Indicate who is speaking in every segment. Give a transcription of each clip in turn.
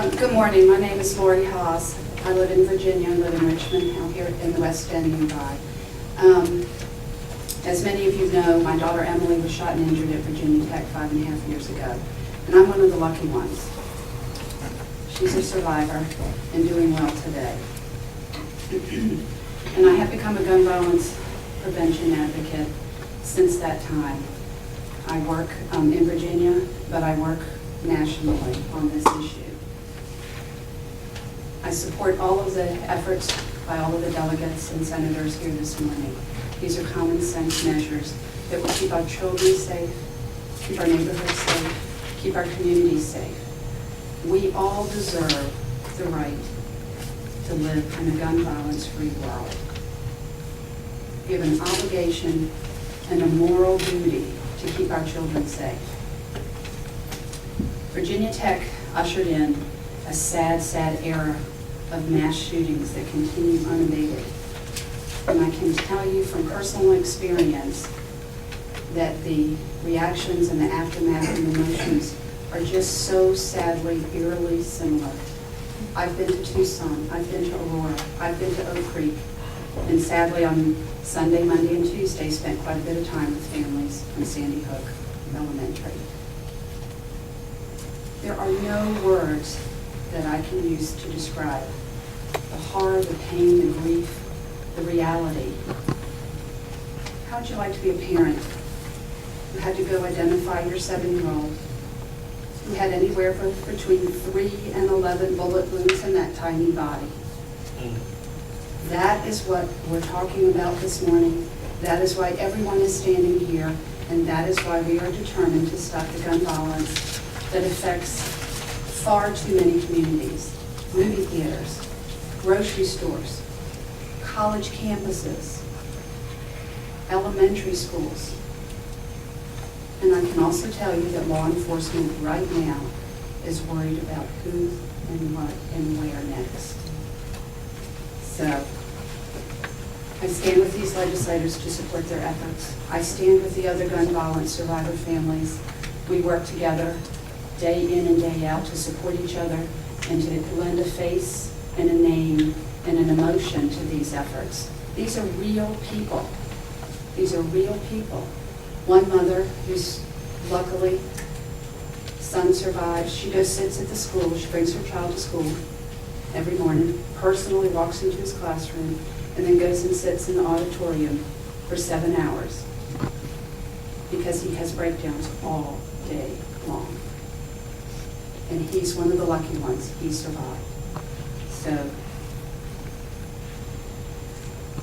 Speaker 1: Good morning. My name is Lori Haas. I live in Virginia and live in Richmond, out here in the West End nearby. As many of you know, my daughter Emily was shot and injured at Virginia Tech 5.5 years ago, and I'm one of the lucky ones. She's a survivor and doing well today. And I have become a gun violence prevention advocate since that time. I work in Virginia, but I work nationally on this issue. I support all of the efforts by all of the delegates and senators here this morning. These are common sense measures that will keep our children safe, keep our neighborhoods safe, keep our communities safe. We all deserve the right to live in a gun violence-free world. We have an obligation and a moral duty to keep our children safe. Virginia Tech ushered in a sad, sad era of mass shootings that continue unabated. And I can tell you from personal experience that the reactions and the aftermath and the emotions are just so sadly, eerily similar. I've been to Tucson, I've been to Aurora, I've been to Oak Creek, and sadly on Sunday, Monday, and Tuesday spent quite a bit of time with families from Sandy Hook Elementary. There are no words that I can use to describe the horror, the pain, the grief, the reality. How would you like to be a parent who had to go identify your 7-year-old who had anywhere from between 3 and 11 bullet wounds in that tiny body? That is what we're talking about this morning. That is why everyone is standing here, and that is why we are determined to stop the gun violence that affects far too many communities. Movie theaters, grocery stores, college campuses, elementary schools. And I can also tell you that law enforcement right now is worried about who and what and where next. So I stand with these legislators to support their efforts. I stand with the other gun violence survivor families. We work together day in and day out to support each other and to lend a face and a name and an emotion to these efforts. These are real people. These are real people. One mother who's luckily son survives, she goes sits at the school, she brings her child to school every morning, personally walks into his classroom, and then goes and sits in the auditorium for 7 hours because he has breakdowns all day long. And he's one of the lucky ones. He survived. So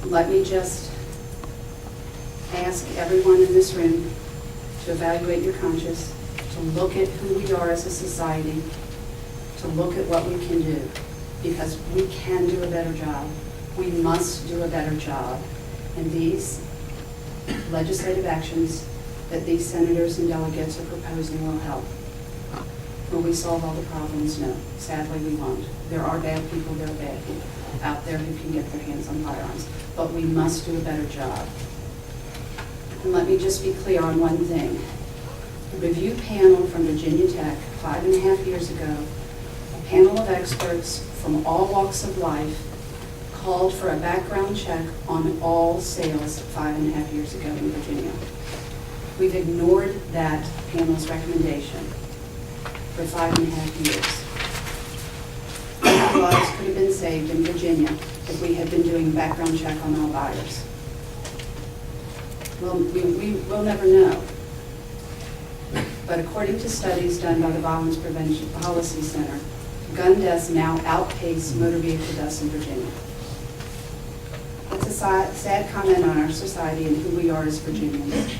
Speaker 1: let me just ask everyone in this room to evaluate your conscience, to look at who we are as a society, to look at what we can do, because we can do a better job. We must do a better job. And these legislative actions that these senators and delegates are proposing will help. Will we solve all the problems? No. Sadly, we won't. There are bad people out there who can get their hands on firearms. But we must do a better job. And let me just be clear on one thing. The review panel from Virginia Tech 5.5 years ago, a panel of experts from all walks of life, called for a background check on all sales 5.5 years ago in Virginia. We've ignored that panel's recommendation for 5.5 years. Lives could have been saved in Virginia if we had been doing a background check on all buyers. Well, we will never know. But according to studies done by the Violence Prevention Policy Center, gun deaths now outpace motor vehicle deaths in Virginia. That's a sad comment on our society and who we are as Virginians.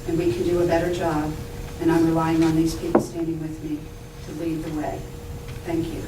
Speaker 1: And we can do a better job, and I'm relying on these people standing with me to lead the way. Thank you.